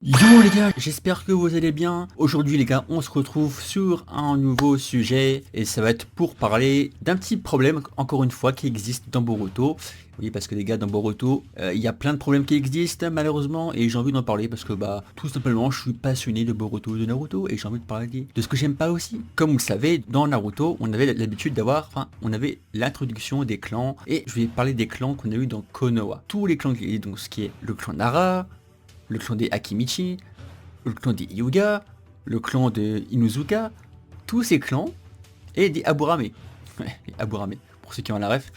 Yo les gars, j'espère que vous allez bien. Aujourd'hui les gars, on se retrouve sur un nouveau sujet et ça va être pour parler d'un petit problème, encore une fois, qui existe dans Boruto. Oui, parce que les gars, dans Boruto, il y a plein de problèmes qui existent malheureusement et j'ai envie d'en parler parce que tout simplement, je suis passionné de Boruto et de Naruto et j'ai envie de parler de ce que j'aime pas aussi. Comme vous le savez, dans Naruto, on avait l'habitude d'avoir, on avait l'introduction des clans et je vais parler des clans qu'on a eu dans Konoha. Tous les clans, donc ce qui est le clan Nara, le clan des Akimichi, le clan des Hyuga, le clan de Inuzuka, tous ces clans, et des Aburame. Ouais, les Aburame, pour ceux qui ont la ref.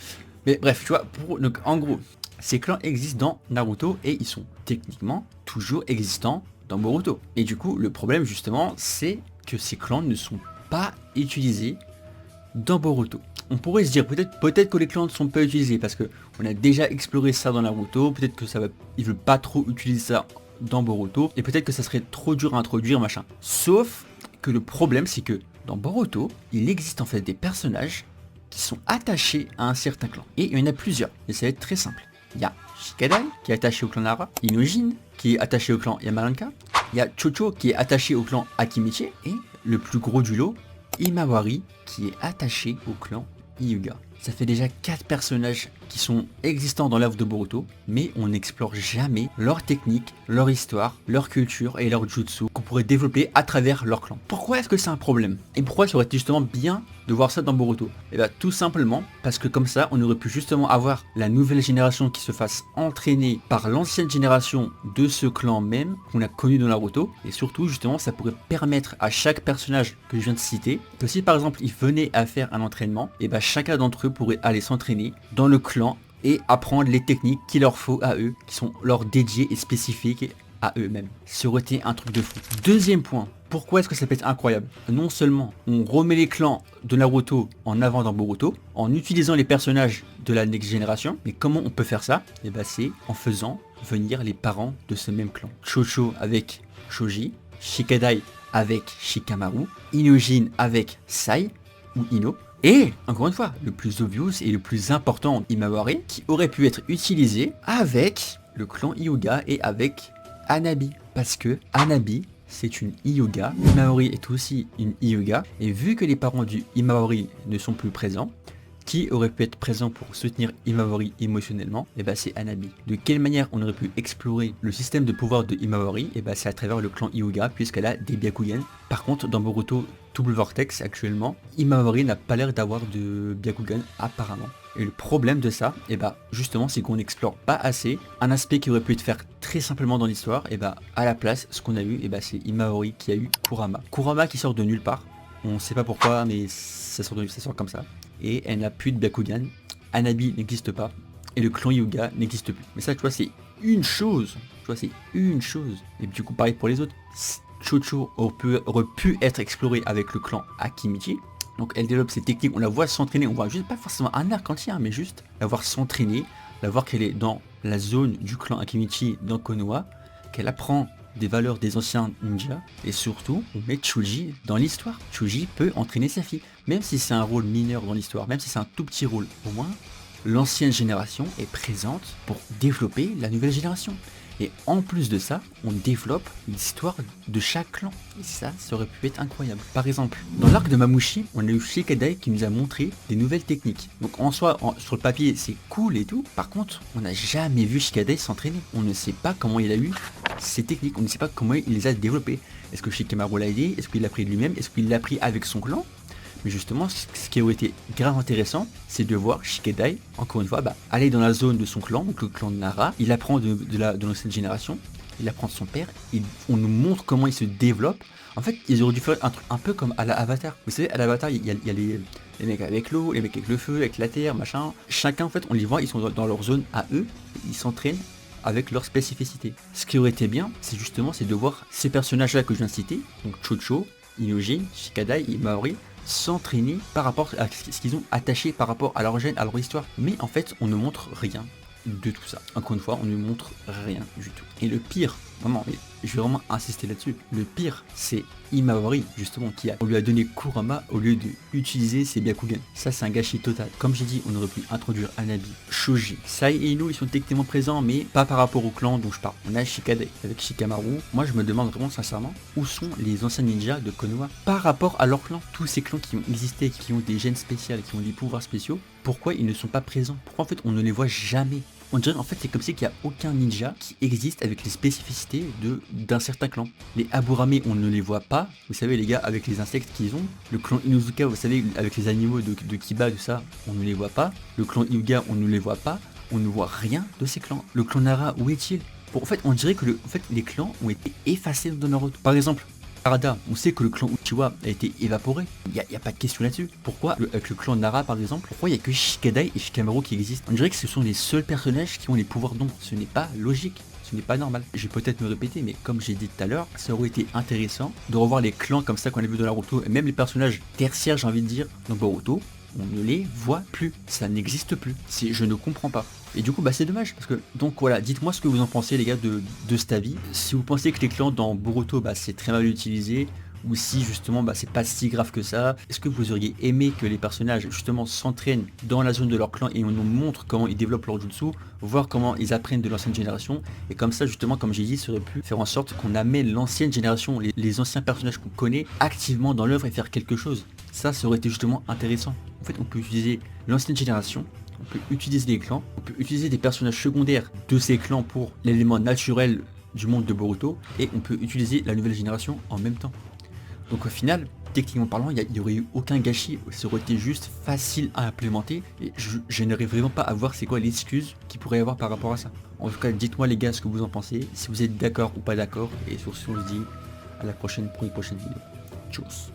Mais bref, tu vois, donc en gros, ces clans existent dans Naruto et ils sont techniquement toujours existants dans Boruto. Et du coup, le problème justement, c'est que ces clans ne sont pas utilisés dans Boruto. On pourrait se dire peut-être que les clans ne sont pas utilisés parce que on a déjà exploré ça dans Naruto, peut-être que ils veulent pas trop utiliser ça dans Boruto et peut-être que ça serait trop dur à introduire machin. Sauf que le problème c'est que dans Boruto, il existe en fait des personnages qui sont attachés à un certain clan et il y en a plusieurs et ça va être très simple. Il y a Shikadai qui est attaché au clan Nara, Inojin qui est attaché au clan Yamalanka, il y a Chocho qui est attaché au clan Akimichi et le plus gros du lot, Himawari qui est attaché au clan Hyuga. Ça fait déjà 4 personnages qui sont existants dans l'œuvre de Boruto, mais on n'explore jamais leur technique, leur histoire, leur culture et leur jutsu qu'on pourrait développer à travers leur clan. Pourquoi est-ce que c'est un problème? Et pourquoi ça aurait été justement bien de voir ça dans Boruto? Et bien tout simplement parce que comme ça on aurait pu justement avoir la nouvelle génération qui se fasse entraîner par l'ancienne génération de ce clan même qu'on a connu dans Naruto, et surtout justement ça pourrait permettre à chaque personnage que je viens de citer que si par exemple ils venaient à faire un entraînement, et bien chacun d'entre eux pourrait aller s'entraîner dans le clan et apprendre les techniques qu'il leur faut à eux, qui sont leur dédiées et spécifiques à eux-mêmes. Ça aurait été un truc de fou. Deuxième point, pourquoi est-ce que ça peut être incroyable? Non seulement on remet les clans de Naruto en avant dans Boruto, en utilisant les personnages de la Next Generation, mais comment on peut faire ça? Et bah c'est en faisant venir les parents de ce même clan. Chocho avec Shoji, Shikadai avec Shikamaru, Inojin avec Sai ou Ino, et, encore une fois, le plus obvious et le plus important, Himawari, qui aurait pu être utilisé avec le clan Hyuga et avec Hanabi. Parce que Hanabi, c'est une Hyuga, Himawari est aussi une Hyuga, et vu que les parents du Himawari ne sont plus présents, qui aurait pu être présent pour soutenir Himawari émotionnellement? Et bah c'est Hanabi. De quelle manière on aurait pu explorer le système de pouvoir de Himawari? Et bah c'est à travers le clan Hyuga, puisqu'elle a des Byakugan. Par contre dans Boruto Double Vortex actuellement, Himawari n'a pas l'air d'avoir de Byakugan apparemment. Et le problème de ça, et bah justement c'est qu'on n'explore pas assez un aspect qui aurait pu être fait très simplement dans l'histoire. Et bah à la place ce qu'on a eu, et bah c'est Himawari qui a eu Kurama. Kurama qui sort de nulle part. On sait pas pourquoi mais ça sort comme ça. Et elle n'a plus de Byakugan, Hanabi n'existe pas, et le clan Hyuga n'existe plus. Mais ça, tu vois, c'est une chose. Tu vois, c'est une chose. Et du coup, pareil pour les autres. Chocho aurait pu être exploré avec le clan Akimichi. Donc elle développe ses techniques, on la voit s'entraîner, on voit juste pas forcément un arc entier, mais juste la voir s'entraîner, la voir qu'elle est dans la zone du clan Akimichi dans Konoha, qu'elle apprend des valeurs des anciens ninjas, et surtout on met Chuji dans l'histoire. Chuji peut entraîner sa fille, même si c'est un rôle mineur dans l'histoire, même si c'est un tout petit rôle, au moins l'ancienne génération est présente pour développer la nouvelle génération. Et en plus de ça, on développe l'histoire de chaque clan. Et ça aurait pu être incroyable. Par exemple, dans l'arc de Mamushi, on a eu Shikadai qui nous a montré des nouvelles techniques. Donc en soi, sur le papier, c'est cool et tout. Par contre, on n'a jamais vu Shikadai s'entraîner. On ne sait pas comment il a eu ces techniques. On ne sait pas comment il les a développées. Est-ce que Shikamaru l'a aidé? Est-ce qu'il l'a pris de lui-même? Est-ce qu'il l'a pris avec son clan? Mais justement, ce qui aurait été grave intéressant, c'est de voir Shikadai, encore une fois, aller dans la zone de son clan, donc le clan de Nara. Il apprend de l'ancienne génération, il apprend de son père, on nous montre comment il se développe. En fait, ils auraient dû faire un truc un peu comme à l'Avatar. Vous savez, à l'Avatar, il y a les mecs avec l'eau, les mecs avec le feu, avec la terre, machin. Chacun, en fait, on les voit, ils sont dans leur zone à eux, ils s'entraînent avec leur spécificité. Ce qui aurait été bien, c'est justement de voir ces personnages-là que je viens de citer, donc Chocho, Inojin, Shikadai et Maori, s'entraîner par rapport à ce qu'ils ont attaché par rapport à leur gène, à leur histoire. Mais en fait, on ne montre rien. de tout ça. Encore une fois, on ne montre rien du tout. Et le pire, vraiment, et je vais vraiment insister là-dessus, le pire, c'est Imawari, justement, on lui a donné Kurama au lieu d'utiliser ses Byakugan. Ça, c'est un gâchis total. Comme j'ai dit, on aurait pu introduire Hanabi, Shoji, Sai et Ino, ils sont techniquement présents, mais pas par rapport au clan dont je parle. On a Shikadai avec Shikamaru. Moi, je me demande vraiment sincèrement, où sont les anciens ninjas de Konoha par rapport à leur clan? Tous ces clans qui ont existé, qui ont des gènes spéciaux, qui ont des pouvoirs spéciaux, pourquoi ils ne sont pas présents? Pourquoi en fait on ne les voit jamais? On dirait en fait c'est comme si qu'il n'y a aucun ninja qui existe avec les spécificités d'un certain clan. Les Aburame on ne les voit pas, vous savez les gars avec les insectes qu'ils ont. Le clan Inuzuka vous savez avec les animaux de Kiba tout ça, on ne les voit pas. Le clan Hyuga on ne les voit pas, on ne voit rien de ces clans. Le clan Nara où est-il? En fait on dirait que les clans ont été effacés dans Naruto. Par exemple, Arada, on sait que le clan Uchiwa a été évaporé, il n'y a pas de question là-dessus. Pourquoi, avec le clan Nara par exemple, pourquoi il n'y a que Shikadai et Shikamaru qui existent? On dirait que ce sont les seuls personnages qui ont les pouvoirs d'ombre, ce n'est pas logique. Ce n'est pas normal. Je vais peut-être me répéter, mais comme j'ai dit tout à l'heure, ça aurait été intéressant de revoir les clans comme ça qu'on a vu dans Naruto, et même les personnages tertiaires, j'ai envie de dire, dans Boruto, on ne les voit plus, ça n'existe plus. Je ne comprends pas. Et du coup c'est dommage parce que donc voilà, dites-moi ce que vous en pensez les gars de cet avis. Si vous pensez que les clans dans Boruto c'est très mal utilisé, ou si justement c'est pas si grave que ça, est-ce que vous auriez aimé que les personnages justement s'entraînent dans la zone de leur clan et on nous montre comment ils développent leur jutsu, voir comment ils apprennent de l'ancienne génération, et comme ça justement comme j'ai dit ça aurait pu faire en sorte qu'on amène l'ancienne génération, les anciens personnages qu'on connaît activement dans l'œuvre et faire quelque chose. Ça aurait été justement intéressant. En fait on peut utiliser l'ancienne génération, on peut utiliser les clans, on peut utiliser des personnages secondaires de ces clans pour l'élément naturel du monde de Boruto, et on peut utiliser la nouvelle génération en même temps. Donc au final, techniquement parlant, il n'y aurait eu aucun gâchis, ça aurait été juste facile à implémenter, et je n'arrive vraiment pas à voir c'est quoi l'excuse qu'il pourrait y avoir par rapport à ça. En tout cas, dites-moi les gars ce que vous en pensez, si vous êtes d'accord ou pas d'accord, et sur ce on se dit à la prochaine pour une prochaine vidéo. Tchuss.